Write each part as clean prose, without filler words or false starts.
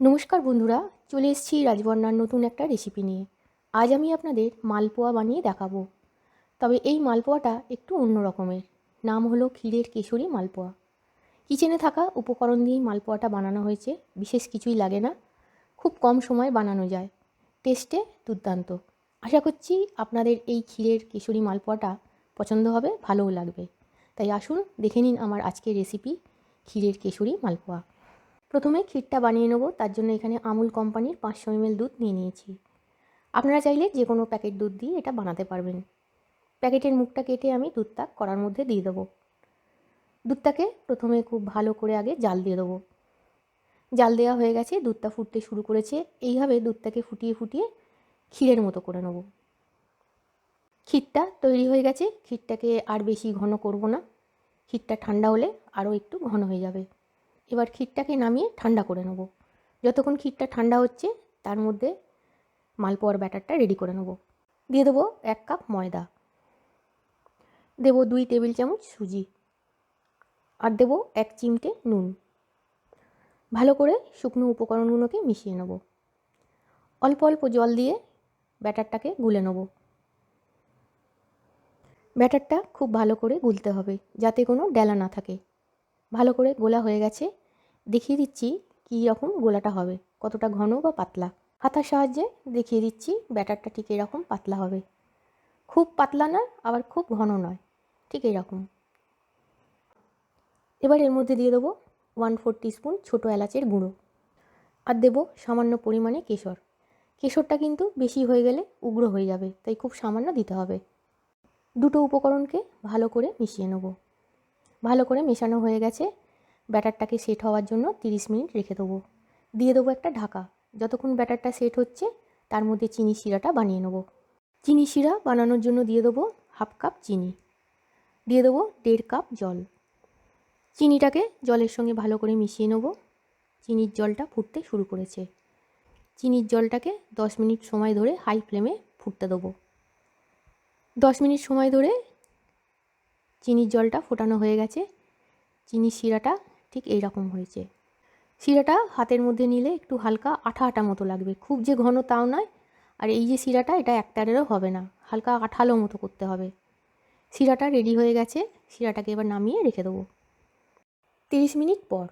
নমস্কার বন্ধুরা, চলে এসেছি রাজবন্যার নতুন একটা রেসিপি নিয়ে। আজ আমি আপনাদের মালপোয়া বানিয়ে দেখাবো। তবে এই মালপোয়াটা একটু অন্য রকমের। নাম হলো ক্ষীরের কেশরী মালপোয়া। কিচেনে থাকা উপকরণ দিয়েই মালপোয়াটা বানানো হয়েছে, বিশেষ কিছুই লাগে না, খুব কম সময়ে বানানো যায়, টেস্টে দুর্দান্ত। আশা করছি আপনাদের এই ক্ষীরের কেশরী মালপোয়াটা পছন্দ হবে, ভালোও লাগবে। তাই আসুন দেখে নিন আমার আজকের রেসিপি ক্ষীরের কেশরী মালপোয়া। প্রথমে ক্ষীরটা বানিয়ে নেব। তার জন্য এখানে আমুল কোম্পানির 500 ml দুধ নিয়ে নিয়েছি। আপনারা চাইলে যে কোনো প্যাকেট দুধ দিয়ে এটা বানাতে পারবেন। প্যাকেটের মুখটা কেটে আমি দুধটা কড়ার মধ্যে দিয়ে দেবো। দুধটাকে প্রথমে খুব ভালো করে আগে জাল দিয়ে দেবো। জাল দেওয়া হয়ে গেছে, দুধটা ফুটতে শুরু করেছে। এইভাবে দুধটাকে ফুটিয়ে ফুটিয়ে ক্ষীরের মতো করে নেব। ক্ষীরটা তৈরি হয়ে গেছে। ক্ষীরটাকে আর বেশি ঘন করব না, ক্ষীরটা ঠান্ডা হলে আরও একটু ঘন হয়ে যাবে। এবার ক্ষীরটাকে নামিয়ে ঠান্ডা করে নেব। যতক্ষণ ক্ষীরটা ঠান্ডা হচ্ছে তার মধ্যে মালপোয়ার ব্যাটারটা রেডি করে নেব। দিয়ে দেবো 1 কাপ ময়দা, দেবো 2 টেবিল চামচ সুজি, আর দেবো 1 চিমটে নুন। ভালো করে শুকনো উপকরণগুলোকে মিশিয়ে নেব। অল্প অল্প জল দিয়ে ব্যাটারটাকে গুলে নেব। ব্যাটারটা খুব ভালো করে গুলতে হবে, যাতে কোনো ডেলা না থাকে। ভালো করে গোলা হয়ে গেছে। দেখিয়ে দিচ্ছি কী রকম গোলাটা হবে, কতটা ঘন বা পাতলা। হাতার সাহায্যে দেখিয়ে দিচ্ছি ব্যাটারটা ঠিক এরকম পাতলা হবে। খুব পাতলা নয়, আবার খুব ঘন নয়, ঠিক এরকম। এবার এর মধ্যে দিয়ে দেবো 1/4 টিস্পুন ছোটো এলাচের গুঁড়ো, আর দেবো সামান্য পরিমাণে কেশর। কেশরটা কিন্তু বেশি হয়ে গেলে উগ্র হয়ে যাবে, তাই খুব সামান্য দিতে হবে। দুটো উপকরণকে ভালো করে মিশিয়ে নেব। ভালো করে মেশানো হয়ে গেছে। ব্যাটারটাকে সেট হওয়ার জন্য 30 মিনিট রেখে দেবো। দিয়ে দেবো একটা ঢাকা। যতক্ষণ ব্যাটারটা সেট হচ্ছে তার মধ্যে চিনি শিরাটা বানিয়ে নেব। চিনি শিরা বানানোর জন্য দিয়ে দেবো 1/2 কাপ চিনি, দিয়ে দেবো 1.5 কাপ জল। চিনিটাকে জলের সঙ্গে ভালো করে মিশিয়ে নেব। চিনির জলটা ফুটতে শুরু করেছে। চিনির জলটাকে 10 মিনিট সময় ধরে হাই ফ্লেমে ফুটতে দেবো। 10 মিনিট সময় ধরে চিনির জলটা ফোটানো হয়ে গেছে। চিনির শিরাটা ঠিক এই রকম হয়েছে। শিরাটা হাতের মধ্যে নিলে একটু হালকা আঠা আঠা মতো লাগবে, খুব যে ঘন তাও নয়। আর এই যে শিরাটা, এটা একতারেরও হবে না, হালকা আঠালো মতো করতে হবে। শিরাটা রেডি হয়ে গেছে। শিরাটাকে এবার নামিয়ে রেখে দেবো। 30 মিনিট পর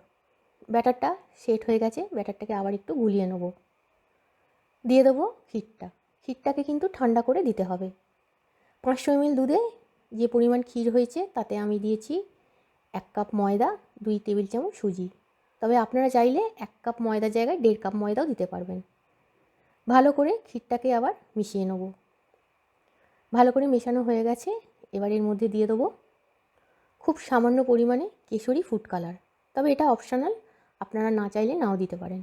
ব্যাটারটা সেট হয়ে গেছে। ব্যাটারটাকে আবার একটু গুলিয়ে নেব। দিয়ে দেবো ক্ষীরটা। ক্ষীরটাকে কিন্তু ঠান্ডা করে দিতে হবে। 500 ml দুধে যে পরিমাণ ক্ষীর হয়েছে তাতে আমি দিয়েছি 1 কাপ ময়দা, 2 টেবিল চামচ সুজি। তবে আপনারা চাইলে 1 কাপ ময়দার জায়গায় 1.5 কাপ ময়দাও দিতে পারবেন। ভালো করে ক্ষীরটাকে আবার মিশিয়ে নেব। ভালো করে মেশানো হয়ে গেছে। এবার এর মধ্যে দিয়ে দেবো খুব সামান্য পরিমাণে কেশরী ফুড কালার। তবে এটা অপশনাল, আপনারা না চাইলে নাও দিতে পারেন।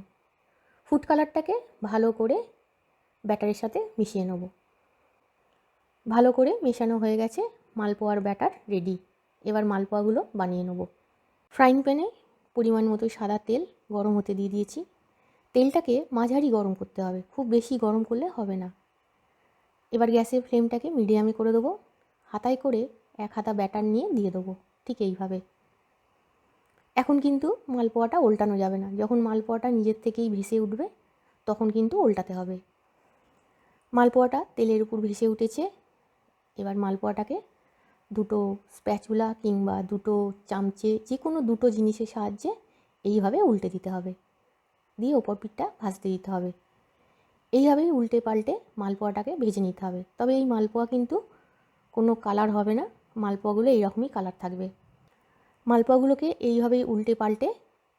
ফুড কালারটাকে ভালো করে ব্যাটারের সাথে মিশিয়ে নেব। ভালো করে মেশানো হয়ে গেছে। মালপোয়ার ব্যাটার রেডি। এবার মালপোয়াগুলো বানিয়ে নেব। ফ্রাইং প্যানে পরিমাণ মতো সাদা তেল গরম হতে দিয়ে দিয়েছি। তেলটাকে মাঝারি গরম করতে হবে, খুব বেশি গরম করলে হবে না। এবার গ্যাসের ফ্লেমটাকে মিডিয়ামে করে দেবো। হাতায় করে 1 হাতা ব্যাটার নিয়ে দিয়ে দেবো, ঠিক এইভাবে। এখন কিন্তু মালপোয়াটা উল্টানো যাবে না। যখন মালপোয়াটা নিজের থেকেই ভেসে উঠবে তখন কিন্তু উল্টাতে হবে। মালপোয়াটা তেলের উপর ভেসে উঠেছে। এবার মালপোয়াটাকে দুটো স্প্যাচুলা কিংবা দুটো চামচে, যে কোনো দুটো জিনিসের সাহায্যে এইভাবে উল্টে দিতে হবে, দিয়ে ওপর পিঠটা ভাজতে দিতে হবে। এইভাবেই উল্টে পাল্টে মালপোয়াটাকে ভেজে নিতে হবে। তবে এই মালপোয়া কিন্তু কোনো কালার হবে না, মালপোয়াগুলো এইরকমই কালার থাকবে। মালপোয়াগুলোকে এইভাবেই উল্টে পাল্টে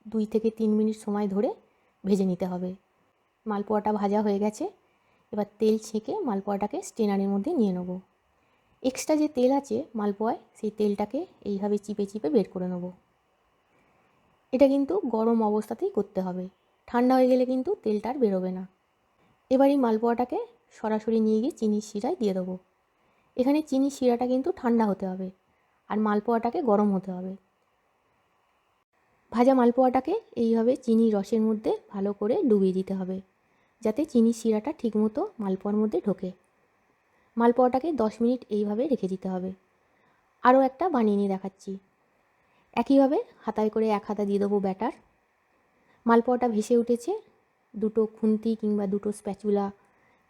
2 থেকে 3 মিনিট সময় ধরে ভেজে নিতে হবে। মালপোয়াটা ভাজা হয়ে গেছে। এবার তেল ছেঁকে মালপোয়াটাকে স্ট্রেনারের মধ্যে নিয়ে নেব। এক্সট্রা যে তেল আছে মালপোয়ায়, সেই তেলটাকে এইভাবে চিপে চিপে বের করে নেব। এটা কিন্তু গরম অবস্থাতেই করতে হবে, ঠান্ডা হয়ে গেলে কিন্তু তেলটা আর বেরোবে না। এবার এই মালপোয়াটাকে সরাসরি নিয়ে গিয়ে চিনির শিরায় দিয়ে দেবো। এখানে চিনির শিরাটা কিন্তু ঠান্ডা হতে হবে, আর মালপোয়াটাকে গরম হতে হবে। ভাজা মালপোয়াটাকে এইভাবে চিনির রসের মধ্যে ভালো করে ডুবিয়ে দিতে হবে, যাতে চিনির শিরাটা ঠিকমতো মালপোয়ার মধ্যে ঢোকে। মালপোয়াটাকে 10 মিনিট এইভাবে রেখে দিতে হবে। আরও একটা বানিয়ে নিয়ে দেখাচ্ছি। একইভাবে হাতায় করে 1 হাতা দিয়ে দেবো ব্যাটার। মালপোয়াটা ভেসে উঠেছে। দুটো খুন্তি কিংবা দুটো স্প্যাচুলা,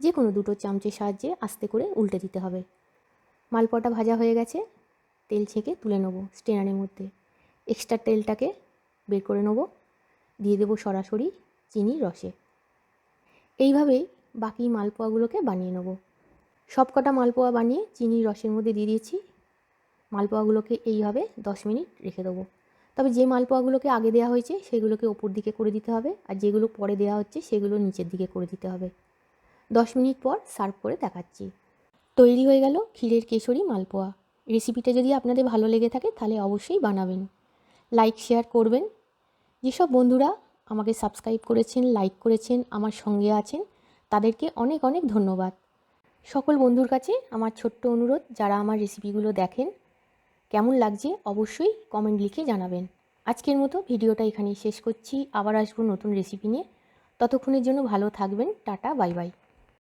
যে কোনো দুটো চামচের সাহায্যে আস্তে করে উল্টে দিতে হবে। মালপোয়াটা ভাজা হয়ে গেছে, তেল ছেঁকে তুলে নেব স্ট্রেনারের মধ্যে। এক্সট্রা তেলটাকে বের করে নেব, দিয়ে দেবো সরাসরি চিনির রসে। এইভাবেই বাকি মালপোয়াগুলোকে বানিয়ে নেব। সব কটা মালপোয়া বানিয়ে চিনির রসের মধ্যে দিয়ে দিয়েছি। মালপোয়াগুলোকে এইভাবে 10 মিনিট রেখে দেবো। তবে যে মালপোয়াগুলোকে আগে দেওয়া হয়েছে সেগুলোকে ওপর দিকে করে দিতে হবে, আর যেগুলো পরে দেওয়া হচ্ছে সেগুলো নিচের দিকে করে দিতে হবে। 10 মিনিট পর সার্ভ করে দেখাচ্ছি। তৈরি হয়ে গেল ক্ষীরের কেশরী মালপোয়া। রেসিপিটা যদি আপনাদের ভালো লেগে থাকে তাহলে অবশ্যই বানাবেন, লাইক শেয়ার করবেন। যেসব বন্ধুরা আমাকে সাবস্ক্রাইব করেছেন, লাইক করেছেন, আমার সঙ্গে আছেন, তাদেরকে অনেক অনেক ধন্যবাদ। সকল বন্ধুর কাছে আমার ছোট্ট অনুরোধ, যারা আমার রেসিপিগুলো দেখেন, কেমন লাগছে অবশ্যই কমেন্ট লিখে জানাবেন। আজকের মতো ভিডিওটা এখানেই শেষ করছি। আবার আসবো নতুন রেসিপি নিয়ে। ততক্ষণের জন্য ভালো থাকবেন। Tata, bye bye.